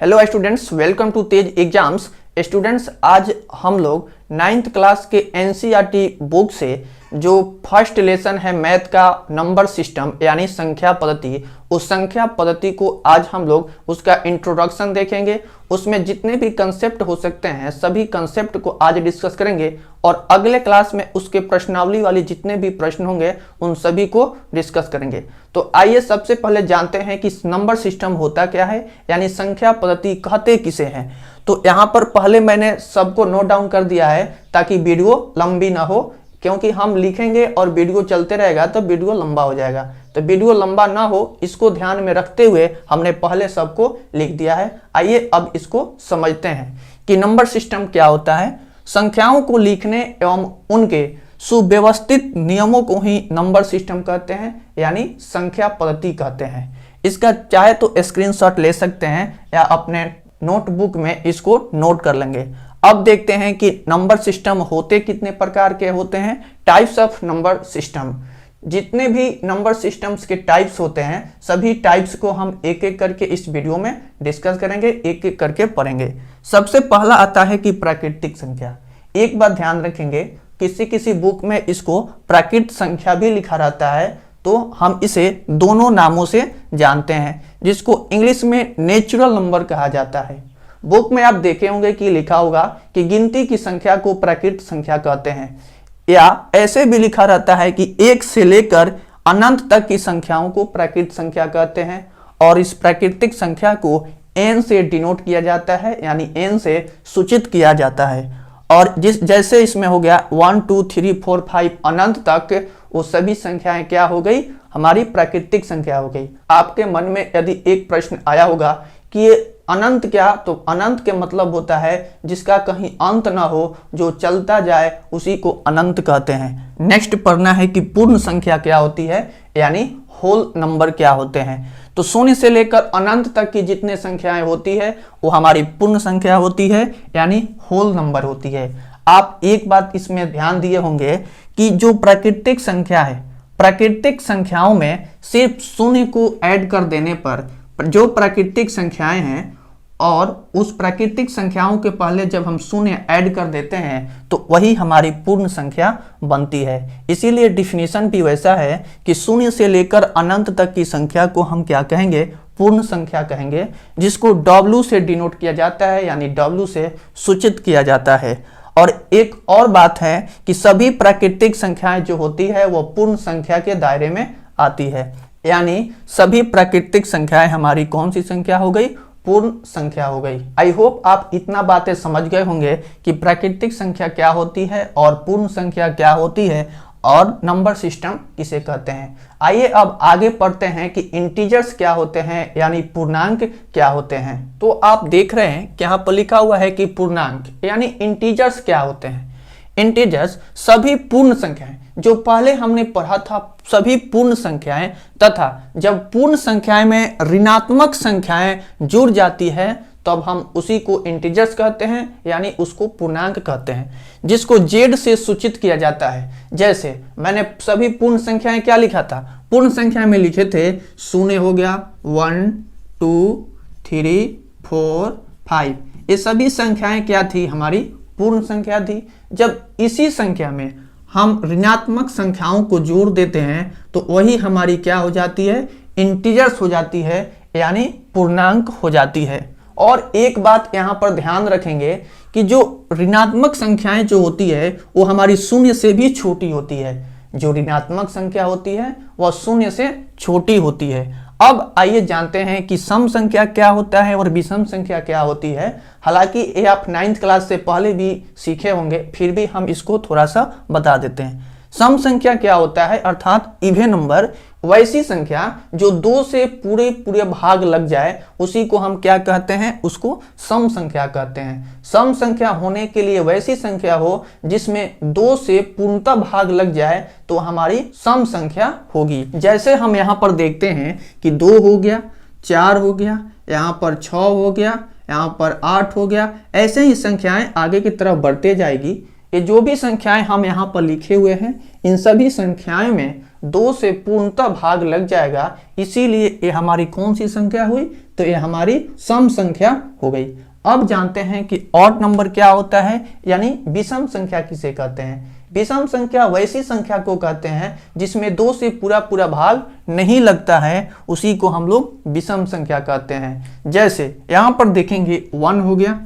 Hello students, welcome to Tej exams. Students, आज हम लोग 9th क्लास के एनसीईआरटी बुक से जो फर्स्ट लेसन है मैथ का नंबर सिस्टम यानी संख्या पद्धति, उस संख्या पद्धति को आज हम लोग उसका इंट्रोडक्शन देखेंगे। उसमें जितने भी कंसेप्ट हो सकते हैं सभी कंसेप्ट को आज डिस्कस करेंगे और अगले क्लास में उसके प्रश्नावली वाली जितने भी प्रश्न होंगे उन सभी को डिस्कस करेंगे। तो आइए सबसे पहले जानते हैं कि नंबर सिस्टम होता क्या है, यानी संख्या पद्धति कहते किसे हैं। तो यहाँ पर पहले मैंने सबको नोट डाउन कर दिया है ताकि वीडियो लंबी ना हो, क्योंकि हम लिखेंगे और वीडियो चलते रहेगा तो वीडियो लंबा हो जाएगा। तो वीडियो लंबा ना हो इसको ध्यान में रखते हुए हमने पहले सबको लिख दिया है। आइए अब इसको समझते हैं कि नंबर सिस्टम क्या होता है। संख्याओं को लिखने एवं उनके सुव्यवस्थित नियमों को ही नंबर सिस्टम कहते हैं, यानी संख्या पद्धति कहते हैं। इसका चाहे तो स्क्रीनशॉट ले सकते हैं या अपने नोटबुक में इसको नोट कर लेंगे। अब देखते हैं कि नंबर सिस्टम होते कितने प्रकार के होते हैं। टाइप्स ऑफ नंबर सिस्टम, जितने भी नंबर सिस्टम्स के टाइप्स होते हैं सभी टाइप्स को हम एक एक करके इस वीडियो में डिस्कस करेंगे, एक एक करके पढ़ेंगे। सबसे पहला आता है कि प्राकृतिक संख्या। एक बात ध्यान रखेंगे, किसी किसी बुक में इसको प्राकृतिक संख्या भी लिखा रहता है, तो हम इसे दोनों नामों से जानते हैं, जिसको इंग्लिश में नेचुरल नंबर कहा जाता है। बुक में आप देखे होंगे कि लिखा होगा कि गिनती की संख्या को प्राकृतिक संख्या कहते हैं, या ऐसे भी लिखा रहता है कि 1 से लेकर अनंत तक की संख्याओं को प्राकृतिक संख्या कहते हैं। और इस प्राकृतिक संख्या को n से डिनोट किया जाता है, यानी n से सूचित किया जाता है। और जैसे इसमें हो गया 1 2 3 4 5 अनंत तक, वो सभी संख्याएं क्या हो गई, हमारी प्राकृतिक संख्या हो गई। आपके मन में यदि एक प्रश्न आया होगा कि ये अनंत क्या, तो अनंत के मतलब होता है जिसका कहीं अंत ना हो, जो चलता जाए उसी को अनंत कहते हैं। नेक्स्ट पढ़ना है कि पूर्ण संख्या क्या होती है, यानी होल नंबर क्या होते हैं। तो शून्य से लेकर अनंत तक की जितने संख्याएं होती है वो हमारी पूर्ण संख्या होती है, यानी होल नंबर होती है। आप एक बात इसमें ध्यान दिए होंगे कि जो प्राकृतिक संख्या है, प्राकृतिक संख्याओं में सिर्फ शून्य को ऐड कर देने पर जो प्राकृतिक संख्याएं हैं, और उस प्राकृतिक संख्याओं के पहले जब हम शून्य ऐड कर देते हैं तो वही हमारी पूर्ण संख्या बनती है। इसीलिए डिफिनीशन भी वैसा है कि शून्य से लेकर अनंत तक की संख्या को हम क्या कहेंगे, पूर्ण संख्या कहेंगे, जिसको W से डिनोट किया जाता है, यानी W से सूचित किया जाता है। और एक और बात है कि सभी प्राकृतिक संख्याएं जो होती है वो पूर्ण संख्या के दायरे में आती है, यानी सभी प्राकृतिक संख्याएं हमारी कौन सी संख्या हो गई, पूर्ण संख्या हो गई। आई होप आप इतना बातें समझ गए होंगे कि प्राकृतिक संख्या क्या होती है और पूर्ण संख्या क्या होती है और नंबर सिस्टम किसे कहते हैं। आइए अब आगे पढ़ते हैं कि इंटीजर्स क्या होते हैं, यानी पूर्णांक क्या होते हैं। तो आप देख रहे हैं कि यहाँ पर लिखा हुआ है कि पूर्णांक यानी इंटीजर्स क्या होते हैं। इंटीजर्स सभी पूर्ण संख्याएं, जो पहले हमने पढ़ा था सभी पूर्ण संख्याएं, तथा जब पूर्ण संख्याएं में ऋणात्मक संख्याएं जुड़ जाती है तब हम उसी को इंटीजर्स कहते हैं, यानी उसको पूर्णांक कहते हैं, जिसको Z से सूचित किया जाता है। जैसे मैंने सभी पूर्ण संख्याएं क्या लिखा था, पूर्ण संख्या में लिखे थे शून्य हो गया 1 2 3 4 5, ये सभी संख्याएं क्या थी, हमारी पूर्ण संख्या थी। जब इसी संख्या में हम ऋणात्मक संख्याओं को जोड़ देते हैं तो वही हमारी क्या हो जाती है, इंटीजर्स हो जाती है, यानी पूर्णांक हो जाती है। और एक बात यहाँ पर ध्यान रखेंगे कि जो ऋणात्मक संख्याएं जो होती है वो हमारी शून्य से भी छोटी होती है। जो ऋणात्मक संख्या होती है वह शून्य से छोटी होती है। अब आइए जानते हैं कि सम संख्या क्या होता है और विषम संख्या क्या होती है। हालांकि ये आप 9th क्लास से पहले भी सीखे होंगे, फिर भी हम इसको थोड़ा सा बता देते हैं। सम संख्या क्या होता है, अर्थात इवन नंबर, वैसी संख्या जो 2 से पूरे भाग लग जाए उसी को हम क्या कहते हैं, उसको सम संख्या कहते हैं। सम संख्या होने के लिए वैसी संख्या हो जिसमें 2 से पूर्णतः भाग लग जाए तो हमारी सम संख्या होगी। जैसे हम यहाँ पर देखते हैं कि 2 हो गया, 4 हो गया, यहाँ पर 6 हो गया, यहाँ पर 8 हो गया। ऐसे ही संख्याएं आगे की तरफ बढ़ते जाएगी। ये जो भी संख्याएं हम यहाँ पर लिखे हुए हैं इन सभी संख्याएं में 2 से पूर्णतः भाग लग जाएगा, इसीलिए ये हमारी कौन सी संख्या हुई, तो ये हमारी सम संख्या हो गई। अब जानते हैं कि ऑड नंबर क्या होता है, यानी विषम संख्या किसे कहते हैं। विषम संख्या वैसी संख्या को कहते हैं जिसमें 2 से पूरा भाग नहीं लगता है, उसी को हम लोग विषम संख्या कहते हैं। जैसे यहाँ पर देखेंगे 1 हो गया,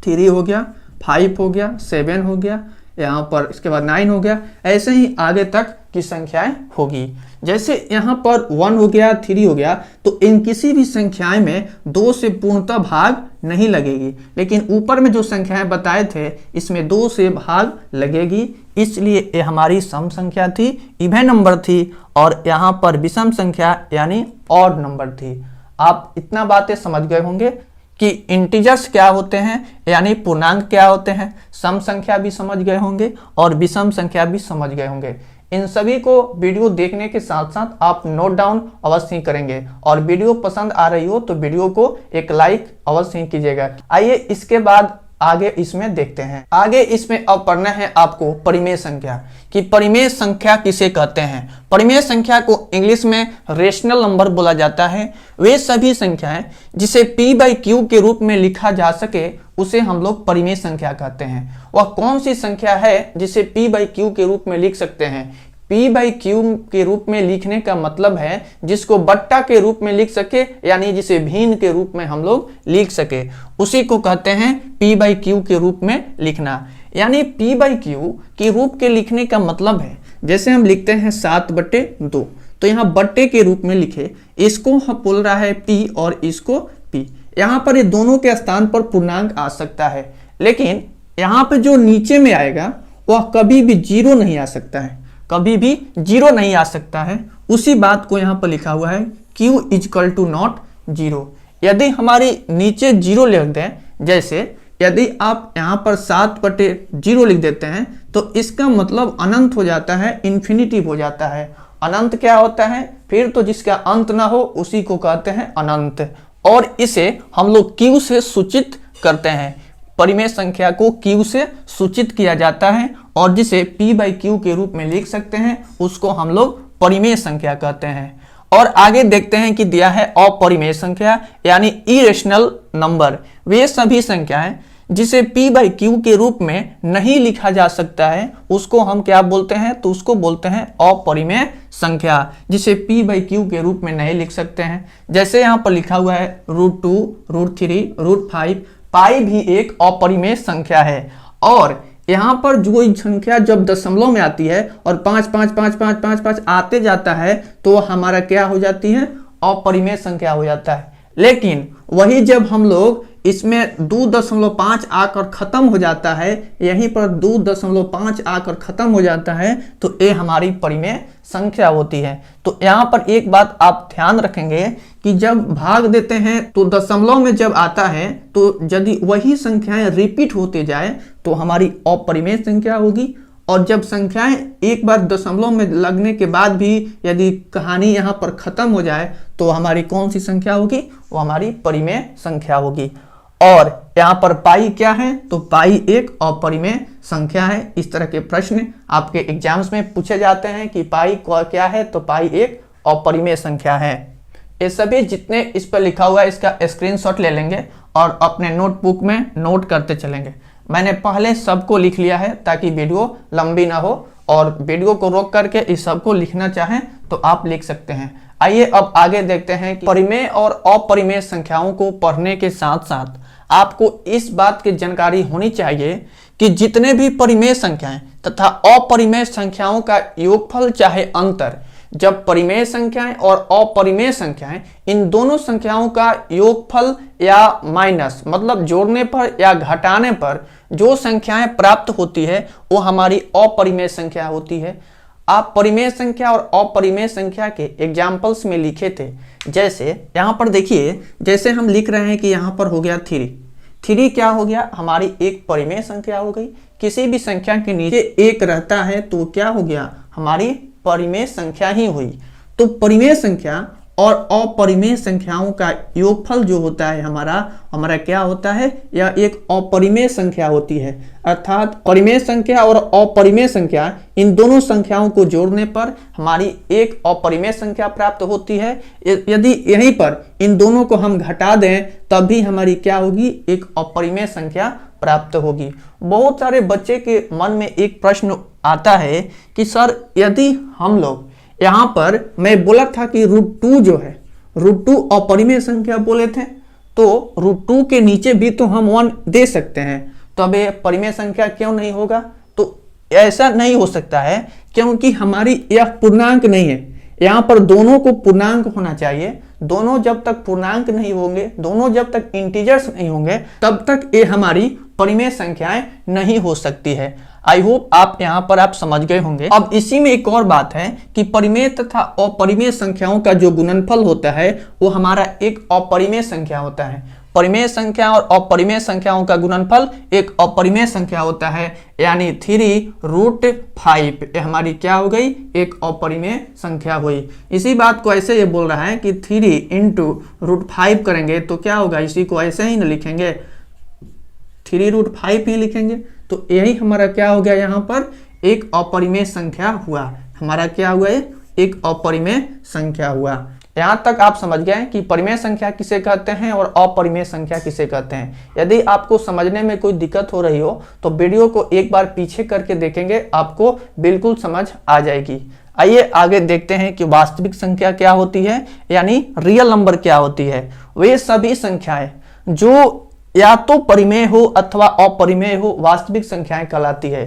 3 हो गया, 5 हो गया, 7 हो गया, यहाँ पर इसके बाद 9 हो गया, ऐसे ही आगे तक की संख्याएं होगी। जैसे यहाँ पर 1 हो गया, 3 हो गया, तो इन किसी भी संख्याएं में 2 से पूर्णतः भाग नहीं लगेगी, लेकिन ऊपर में जो संख्याएं बताए थे इसमें 2 से भाग लगेगी, इसलिए ये हमारी सम संख्या थी, इवन नंबर थी, और यहाँ पर विषम संख्या यानी ऑड नंबर थी। आप इतना बातें समझ गए होंगे कि इंटीजर्स क्या होते हैं, यानी पूर्णांक क्या होते हैं, सम संख्या भी समझ गए होंगे और विषम संख्या भी समझ गए होंगे। इन सभी को वीडियो देखने के साथ साथ आप नोट डाउन अवश्य ही करेंगे, और वीडियो पसंद आ रही हो तो वीडियो को एक लाइक अवश्य ही कीजिएगा। आइए इसके बाद आगे इसमें देखते हैं। आगे इसमें अब पढ़ना है आपको परिमेय संख्या, कि परिमेय संख्या किसे कहते हैं। परिमेय संख्या को इंग्लिश में रेशनल नंबर बोला जाता है। वे सभी संख्याएं जिसे p/q के रूप में लिखा जा सके उसे हम लोग परिमेय संख्या कहते हैं। वह कौन सी संख्या है जिसे p/q के रूप में लिख सकते हैं। p/q के रूप में लिखने का मतलब है जिसको बट्टा के रूप में लिख सके, यानी जिसे भिन्न के रूप में हम लोग लिख सके, उसी को कहते हैं p/q के रूप में लिखना। यानी p/q के रूप के लिखने का मतलब है, जैसे हम लिखते हैं 7/2, तो यहाँ बट्टे के रूप में लिखे, इसको हम बोल रहा है p और इसको p। यहाँ पर ये दोनों के स्थान पर पूर्णांक आ सकता है, लेकिन यहाँ पे जो नीचे में आएगा वह कभी भी 0 नहीं आ सकता है, कभी भी 0 नहीं आ सकता है। उसी बात को यहाँ पर लिखा हुआ है q = not 0। यदि हमारी नीचे 0 लिख दें, जैसे यदि आप यहाँ पर 7/0 लिख देते हैं तो इसका मतलब अनंत हो जाता है, इन्फिनिटिव हो जाता है। अनंत क्या होता है, फिर तो जिसका अंत ना हो उसी को कहते हैं अनंत, और इसे हम लोग q से सूचित करते हैं। परिमेय संख्या को q से सूचित किया जाता है, और जिसे p/q के रूप में लिख सकते हैं उसको हम लोग परिमेय संख्या कहते हैं। और आगे देखते हैं कि दिया है अपरिमेय संख्या यानी इरेशनल नंबर। वे सभी संख्याएं जिसे p/q के रूप में नहीं लिखा जा सकता है उसको हम क्या बोलते हैं, तो उसको बोलते हैं अपरिमेय संख्या, जिसे p/q के रूप में नहीं लिख सकते हैं। जैसे यहाँ पर लिखा हुआ है √2, √3, √5। पाई भी एक अपरिमेय संख्या है, और यहाँ पर जो संख्या जब दशमलव में आती है और 5 5 5 5 5 5 आते जाता है तो हमारा क्या हो जाती है, अपरिमेय संख्या हो जाता है। लेकिन वही जब हम लोग इसमें 2.5 आकर खत्म हो जाता है, यहीं पर 2.5 आकर खत्म हो जाता है, तो ये हमारी परिमेय संख्या होती है। तो यहाँ पर एक बात आप ध्यान रखेंगे कि जब भाग देते हैं तो दशमलव में जब आता है तो यदि वही संख्याएं रिपीट होते जाए तो हमारी अपरिमेय संख्या होगी, और जब संख्याएं एक बार दशमलव में लगने के बाद भी यदि कहानी यहाँ पर खत्म हो जाए तो हमारी कौन सी संख्या होगी, वो हमारी परिमेय संख्या होगी। और यहाँ पर पाई क्या है, तो पाई एक अपरिमेय संख्या है। इस तरह के प्रश्न आपके एग्जाम्स में पूछे जाते हैं कि पाई क्या है, तो पाई एक अपरिमेय संख्या है। ये सभी जितने इस पर लिखा हुआ है इसका स्क्रीनशॉट ले लेंगे और अपने नोटबुक में नोट करते चलेंगे। मैंने पहले सबको लिख लिया है ताकि वीडियो लंबी ना हो, और वीडियो को रोक करके इस सबको लिखना चाहें तो आप लिख सकते हैं। आइए अब आगे देखते हैं कि परिमेय और अपरिमेय संख्याओं को पढ़ने के साथ साथ आपको इस बात की जानकारी होनी चाहिए कि जितने भी परिमेय संख्याएं तथा अपरिमेय संख्याओं का योगफल चाहे अंतर, जब परिमेय संख्याएं और अपरिमेय संख्याएं इन दोनों संख्याओं का योगफल या माइनस मतलब जोड़ने पर या घटाने पर जो संख्याएं प्राप्त होती है वो हमारी अपरिमेय संख्या होती है। आप परिमेय संख्या और अपरिमेय संख्या के एग्जाम्पल्स में लिखे थे। जैसे यहाँ पर देखिए, जैसे हम लिख रहे हैं कि यहाँ पर हो गया 3 क्या हो गया, हमारी एक परिमेय संख्या हो गई। किसी भी संख्या के नीचे 1 रहता है तो क्या हो गया, हमारी परिमेय संख्या ही हुई। तो परिमेय संख्या और अपरिमेय संख्याओं का योगफल जो होता है हमारा क्या होता है, यह एक अपरिमेय संख्या होती है। अर्थात परिमेय संख्या और अपरिमेय संख्या, इन दोनों संख्याओं को जोड़ने पर हमारी एक अपरिमेय संख्या प्राप्त होती है। यदि यहीं पर इन दोनों को हम घटा दें तब भी हमारी क्या होगी, एक अपरिमेय संख्या प्राप्त होगी। बहुत सारे बच्चे के मन में एक प्रश्न आता है कि सर यदि हम लोग यहाँ पर, मैं बोला था कि √2 जो है, √2 अपरिमेय संख्या बोले थे, तो √2 के नीचे भी तो हम 1 दे सकते हैं, तो अब ये परिमेय संख्या क्यों नहीं होगा? तो ऐसा नहीं हो सकता है क्योंकि हमारी यह पूर्णांक नहीं है। यहाँ पर दोनों को पूर्णांक होना चाहिए। दोनों जब तक पूर्णांक नहीं होंगे, दोनों जब तक इंटीजर्स नहीं होंगे, तब तक ये हमारी परिमेय संख्याएं नहीं हो सकती है। आई होप आप यहाँ पर आप समझ गए होंगे। अब इसी में एक और बात है कि परिमेय तथा अपरिमेय संख्याओं का जो गुणनफल होता है वो हमारा एक अपरिमेय संख्या होता है। परिमेय संख्या और अपरिमेय संख्याओं का गुणनफल एक अपरिमेय संख्या होता है, यानी 3√5। ये हमारी क्या हो गई, एक अपरिमेय संख्या हुई। इसी बात को ऐसे ये बोल रहा है कि 3 × √5 करेंगे तो क्या होगा, इसी को ऐसे ही न लिखेंगे, 3√5 ही लिखेंगे। तो यही हमारा क्या हो गया, यहाँ पर एक अपरिमेय संख्या हुआ। हमारा क्या हुआ, एक अपरिमेय संख्या हुआ। यहाँ तक आप समझ गए कि परिमेय संख्या किसे कहते हैं और अपरिमेय संख्या किसे कहते हैं। यदि आपको समझने में कोई दिक्कत हो रही हो तो वीडियो को एक बार पीछे करके देखेंगे, आपको बिल्कुल समझ आ जाएगी। आइए आगे देखते हैं कि वास्तविक संख्या क्या होती है, यानी रियल नंबर क्या होती है। वे सभी संख्याएं जो या तो परिमेय हो अथवा अपरिमेय हो, वास्तविक संख्याएं कहलाती है।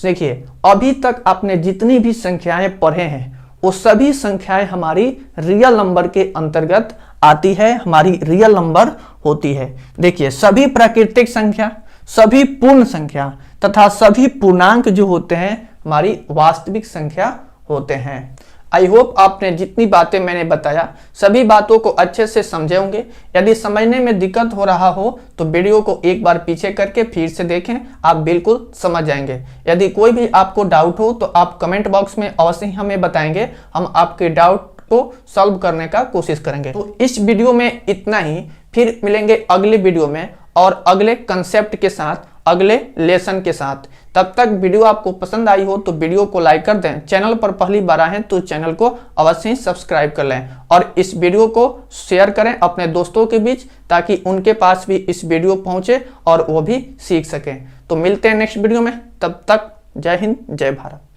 देखिए, अभी तक आपने जितनी भी संख्याएं पढ़े हैं वो सभी संख्याएं हमारी रियल नंबर के अंतर्गत आती है, हमारी रियल नंबर होती है। देखिए, सभी प्राकृतिक संख्या, सभी पूर्ण संख्या तथा सभी पूर्णांक जो होते हैं हमारी वास्तविक संख्या होते हैं। आई होप आपने जितनी बातें मैंने बताया सभी बातों को अच्छे से समझे होंगे। यदि समझने में दिक्कत हो रहा हो तो वीडियो को एक बार पीछे करके फिर से देखें, आप बिल्कुल समझ जाएंगे। यदि कोई भी आपको डाउट हो तो आप कमेंट बॉक्स में अवश्य ही हमें बताएंगे, हम आपके डाउट को सॉल्व करने का कोशिश करेंगे। तो इस वीडियो में इतना ही, फिर मिलेंगे अगले वीडियो में और अगले कंसेप्ट के साथ, अगले लेसन के साथ। तब तक वीडियो आपको पसंद आई हो तो वीडियो को लाइक कर दें। चैनल पर पहली बार आए हैं तो चैनल को अवश्य ही सब्सक्राइब कर लें और इस वीडियो को शेयर करें अपने दोस्तों के बीच, ताकि उनके पास भी इस वीडियो पहुंचे और वो भी सीख सकें। तो मिलते हैं नेक्स्ट वीडियो में, तब तक जय हिंद, जय भारत।